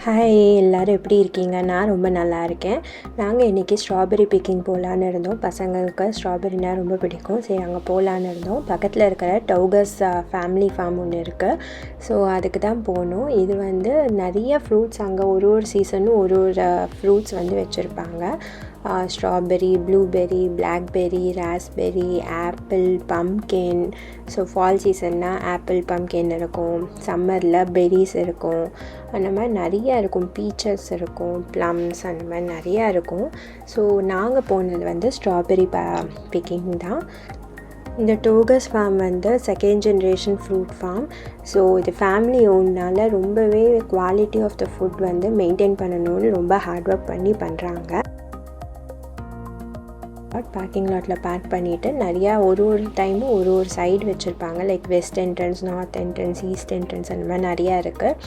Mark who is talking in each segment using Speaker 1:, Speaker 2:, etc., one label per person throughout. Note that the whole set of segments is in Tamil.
Speaker 1: ஹாய் எல்லோரும் எப்படி இருக்கீங்க? நான் ரொம்ப நல்லா இருக்கேன். நாங்கள் இன்றைக்கி ஸ்ட்ராபெரி பிக்கிங் போகலான்னு இருந்தோம். பசங்களுக்கு ஸ்ட்ராபெரினா ரொம்ப பிடிக்கும். சரி அங்கே போகலான்னு இருந்தோம். பக்கத்தில் இருக்கிற டவுகஸ் ஃபேமிலி ஃபார்ம் ஒன்று இருக்குது. ஸோ அதுக்கு தான் போகணும். இது வந்து நிறைய ஃப்ரூட்ஸ் அங்கே ஒரு சீசனும் ஒரு ஃப்ரூட்ஸ் வந்து வச்சுருப்பாங்க. Strawberry, blueberry, blackberry, raspberry, apple, pumpkin. So fall சீசன்னால் ஆப்பிள், பம்ப்கின் இருக்கும். சம்மரில் பெர்ரிஸ் இருக்கும். அந்த மாதிரி நிறையா இருக்கும். பீச்சஸ் இருக்கும், ப்ளம்ஸ், அந்த மாதிரி நிறையா இருக்கும். ஸோ நாங்கள் போனது வந்து ஸ்ட்ராபெரி பிக்கிங் தான். இந்த டோகஸ் ஃபார்ம் வந்து second generation fruit farm. So இது ஃபேமிலி ஓன்னால ரொம்பவே குவாலிட்டி ஆஃப் த ஃபுட் வந்து மெயின்டைன் பண்ணணும்னு ரொம்ப ஹார்ட் ஒர்க் பண்ணி பண்ணுறாங்க. பேக்கிங் லாட்டில் பேக் பண்ணிவிட்டு நிறையா ஒரு டைமும் ஒரு சைடு வச்சுருப்பாங்க. Like west entrance, north entrance, east entrance, அந்த மாதிரி நிறையா இருக்குது.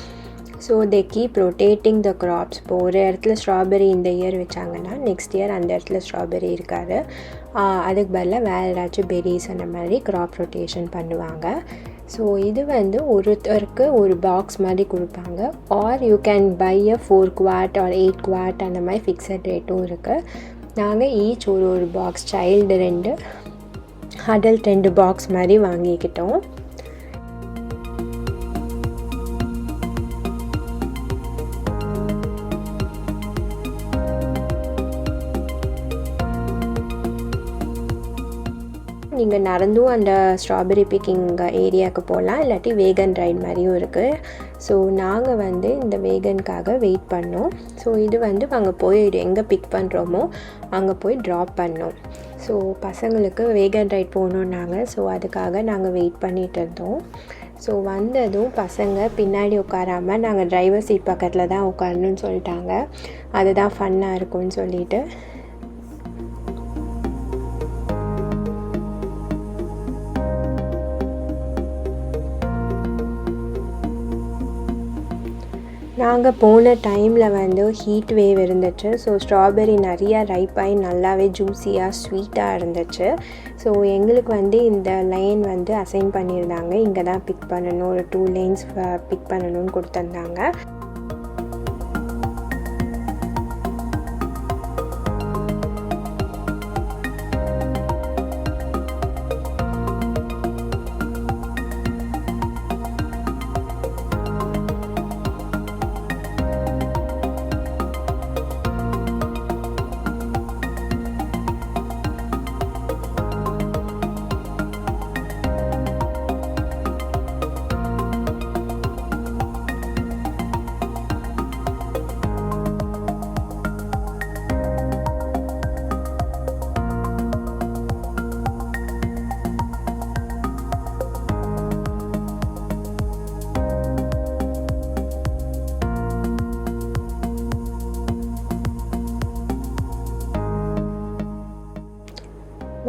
Speaker 1: So they keep rotating the crops. இப்போ ஒரு இடத்துல ஸ்ட்ராபெரி இந்த இயர் வச்சாங்கன்னா நெக்ஸ்ட் இயர் அந்த இடத்துல ஸ்ட்ராபெரி இருக்காது, அதுக்கு பதிலாக வேறு ஏதாச்சும் பெரிஸ் அந்த மாதிரி க்ராப் ரொட்டேஷன் பண்ணுவாங்க. ஸோ இது வந்து ஒருத்தருக்கு ஒரு பாக்ஸ் மாதிரி கொடுப்பாங்க. Or you can buy a 4 quad or 8 quad, அந்த மாதிரி ஃபிக்ஸட் ரேட்டும் இருக்குது. நாங்கள் ஈச் ஒரு பாக்ஸ், சைல்டு 2, அடல்ட் 2 பாக்ஸ் மாதிரி வாங்கிக்கிட்டோம். நீங்கள் நடந்தும் அந்த ஸ்ட்ராபெரி பிக்கிங் ஏரியாவுக்கு போகலாம், இல்லாட்டி வேகன் ரைட் மாதிரியும் இருக்குது. ஸோ நாங்கள் வந்து இந்த வேகனுக்காக வெயிட் பண்ணோம். ஸோ இது வந்து அங்கே போய் எங்கே பிக் பண்ணுறோமோ அங்கே போய் ட்ராப் பண்ணோம். ஸோ பசங்களுக்கு வேகன் ரைட் போகணுன்னாங்க. ஸோ அதுக்காக நாங்கள் வெயிட் பண்ணிகிட்டு இருந்தோம். ஸோ வந்ததும் பசங்க பின்னாடி உட்காராமல் நாங்கள் டிரைவர் சீட் பக்கத்தில் தான் உட்காரணுன்னு சொல்லிட்டாங்க. அதுதான் ஃபன்னாக இருக்கும்னு சொல்லிட்டு நாங்கள் போன டைமில் வந்து ஹீட் வேவ் இருந்துச்சு. ஸோ ஸ்ட்ராபெரி நிறையா ரைப்பாகி நல்லாவே ஜூஸியாக ஸ்வீட்டாக இருந்துச்சு. ஸோ எங்களுக்கு வந்து இந்த லைன் வந்து அசைன் பண்ணியிருந்தாங்க. இங்கே தான் பிக் பண்ணணும், ஒரு 2 லைன்ஸ் பிக் பண்ணணும்னு கொடுத்துருந்தாங்க.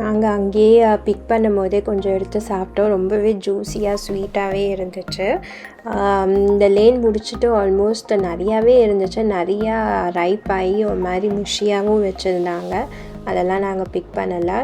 Speaker 1: நாங்கள் அங்கேயே பிக் பண்ணும் போதே கொஞ்சம் எடுத்து சாப்பிட்டோம். ரொம்பவே ஜூஸியாக ஸ்வீட்டாகவே இருந்துச்சு. இந்த லேன் முடிச்சுட்டு ஆல்மோஸ்ட் நிறையாவே இருந்துச்சு. நிறையா ரைப் ஆகி ஒரு மாதிரி முஷியாகவும் வச்சுருந்தாங்க. அதெல்லாம் நாங்கள் பிக் பண்ணலை.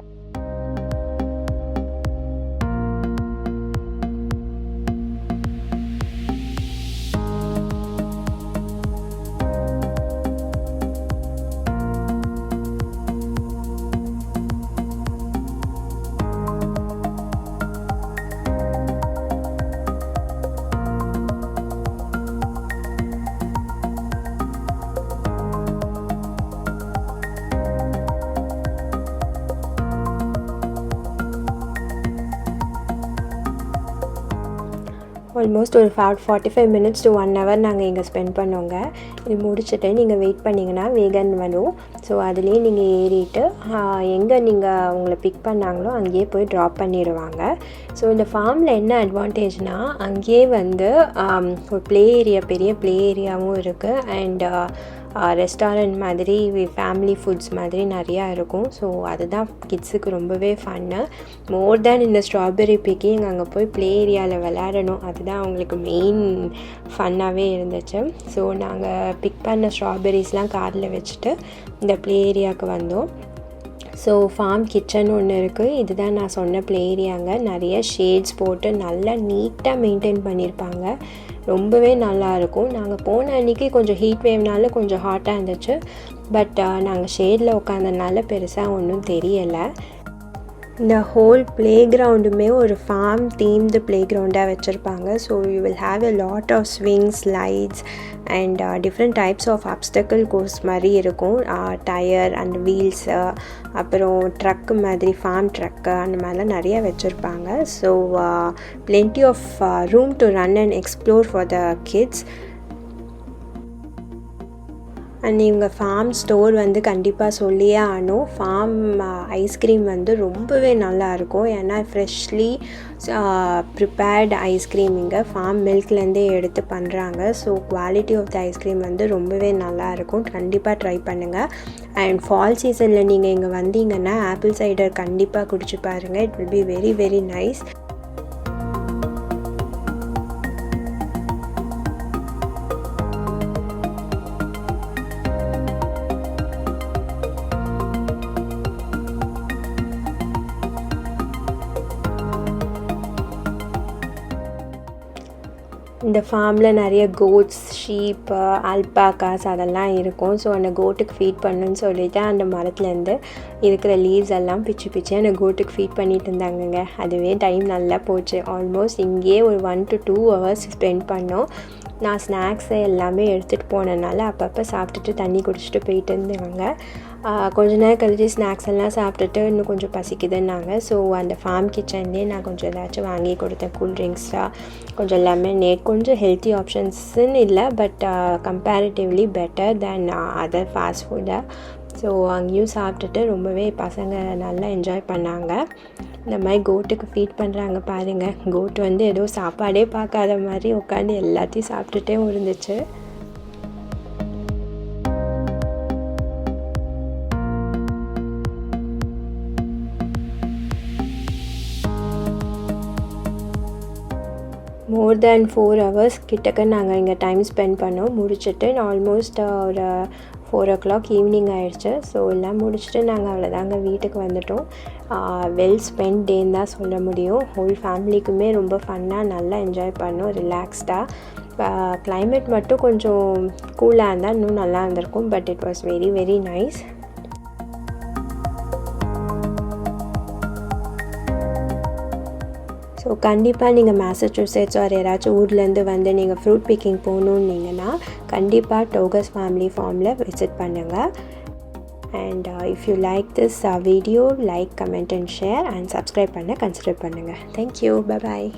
Speaker 1: ஆல்மோஸ்ட் ஒரு 45 minutes to 1 hour நாங்கள் இங்கே ஸ்பெண்ட் பண்ணோங்க. இது முடிச்சுட்டு நீங்கள் வெயிட் பண்ணிங்கன்னா வேகன் வரும். ஸோ அதுலேயே நீங்கள் ஏறிட்டு எங்கே நீங்கள் உங்களை பிக் பண்ணாங்களோ அங்கேயே போய் ட்ராப் பண்ணிடுவாங்க. ஸோ இந்த ஃபார்மில் என்ன அட்வான்டேஜ்னால் அங்கேயே வந்து ஒரு பெரிய ப்ளே ஏரியாவும் இருக்குது. அண்ட் ரெஸ்டாரண்ட் மாதிரி ஃபேமிலி ஃபுட்ஸ் மாதிரி நிறையா இருக்கும். ஸோ அதுதான் கிட்ஸுக்கு ரொம்பவே ஃபன்னு. மோர் தேன் இந்த ஸ்ட்ராபெரி பிக்கிங், அங்கே போய் ப்ளே ஏரியாவில் விளையாடணும், அதுதான் அவங்களுக்கு மெயின் ஃபன்னாகவே இருந்துச்சு. ஸோ நாங்கள் பிக் பண்ண ஸ்ட்ராபெரிஸ்லாம் காரில் வச்சுட்டு இந்த ப்ளே ஏரியாவுக்கு வந்தோம். ஸோ ஃபார்ம் கிச்சன் ஒன்று இருக்குது. இதுதான் நான் சொன்ன ப்ளே ஏரியாங்க. நிறைய ஷேட்ஸ் போட்டு நல்லா நீட்டாக மெயின்டைன் பண்ணியிருப்பாங்க. ரொம்பவே நல்லாயிருக்கும். நாங்கள் போன அன்றைக்கி கொஞ்சம் ஹீட் வேவ்னால கொஞ்சம் ஹாட்டாக இருந்துச்சு. பட் நாங்கள் ஷேடில் உட்காந்தனால பெருசாக ஒன்றும் தெரியலை. இந்த ஹோல் ப்ளே கிரவுண்டுமே ஒரு ஃபார்ம் தீம்டு ப்ளே கிரவுண்டாக வச்சுருப்பாங்க. So you will have a lot of swings, slides and different types of obstacle courses மாதிரி இருக்கும். டயர் அண்ட் வீல்ஸு, அப்புறம் ட்ரக்கு மாதிரி ஃபார்ம் ட்ரக்கு அந்த மாதிரிலாம் நிறைய வச்சுருப்பாங்க. So plenty of room to run and explore for the kids. And இவங்க ஃபார்ம் ஸ்டோர் வந்து கண்டிப்பாக சொல்லியே ஆகணும். ஃபார்ம் ஐஸ்கிரீம் வந்து ரொம்பவே நல்லாயிருக்கும். ஏன்னா ஃப்ரெஷ்லி ப்ரிப்பேர்டு ஐஸ்கிரீம் இங்கே ஃபார்ம் மில்க்லேருந்தே எடுத்து பண்ணுறாங்க. So quality of the ice cream வந்து ரொம்பவே நல்லாயிருக்கும். கண்டிப்பாக ட்ரை பண்ணுங்கள். அண்ட் ஃபால் சீசனில் நீங்கள் இங்கே வந்தீங்கன்னா ஆப்பிள் சைடர் கண்டிப்பாக குடிச்சு பாருங்கள். It will be very very nice. இந்த ஃபார்மில் நிறைய கோட்ஸ், ஷீப்பு, அல்பாக்காஸ் அதெல்லாம் இருக்கும். ஸோ அந்த கோட்டுக்கு ஃபீட் பண்ணுன்னு சொல்லிவிட்டு அந்த மரத்துலேருந்து இருக்கிற லீவ்ஸ் எல்லாம் பிச்சு அந்த கோட்டுக்கு ஃபீட் பண்ணிட்டு இருந்தாங்கங்க. அதுவே டைம் நல்லா போச்சு. ஆல்மோஸ்ட் இங்கேயே ஒரு 1 to 2 hours ஸ்பெண்ட் பண்ணோம். நான் ஸ்நாக்ஸை எல்லாமே எடுத்துகிட்டு போனதுனால அப்பப்போ சாப்பிட்டுட்டு தண்ணி குடிச்சிட்டு போயிட்டு இருந்தாங்க. கொஞ்ச நேரம் கழிச்சு ஸ்நாக்ஸ் எல்லாம் சாப்பிட்டுட்டு இன்னும் கொஞ்சம் பசிக்குதுன்னாங்க. ஸோ அந்த ஃபார்ம் கிச்சன்லேயே நான் கொஞ்சம் ஏதாச்சும் வாங்கி கொடுத்தேன். கூல்ட்ரிங்க்ஸாக கொஞ்சம் லெமனேட், கொஞ்சம் ஹெல்த்தி ஆப்ஷன்ஸ்ன்னு இல்லை, but comparatively better then other fast ஃபுட்டை. ஸோ அங்கேயும் சாப்பிட்டுட்டு ரொம்பவே பசங்க நல்லா என்ஜாய் பண்ணாங்க. இந்த மாதிரி கோட்டுக்கு ஃபீட் பண்ணுறாங்க பாருங்கள். கோட்டு வந்து ஏதோ சாப்பாடே பார்க்காத மாதிரி உட்காந்து எல்லாத்தையும் சாப்பிட்டுட்டே இருந்துச்சு. மோர் தேன் 4 hours கிட்டக்க நாங்கள் இங்கே டைம் ஸ்பெண்ட் பண்ணோம். முடிச்சுட்டு ஆல்மோஸ்ட் ஒரு 4 o'clock ஈவினிங் ஆகிடுச்சு. ஸோ எல்லாம் முடிச்சுட்டு நாங்கள் அவ்வளோதாங்க வீட்டுக்கு வந்துட்டோம். வெல் ஸ்பெண்ட் டேன்னு தான் சொல்ல முடியும். ஹோல் ஃபேமிலிக்குமே ரொம்ப ஃபன்னாக நல்லா என்ஜாய் பண்ணோம், ரிலாக்ஸ்டாக. கிளைமேட் மட்டும் கொஞ்சம் கூலாக இருந்தால் இன்னும் நல்லா இருந்திருக்கும். But it was very very nice. So கண்டிப்பாக நீங்கள் மேசச்சூசெட்ஸ் ஆர் யாராச்சும் ஊர்லேருந்து வந்து நீங்கள் ஃப்ரூட் பிக்கிங் போகணுன்னீங்கன்னா கண்டிப்பாக டோகஸ் ஃபேமிலி ஃபார்மில் விசிட் பண்ணுங்கள். And if you like this video, like, comment and share and subscribe பண்ண கன்சிடர் பண்ணுங்கள். தேங்க்யூ. Bye bye.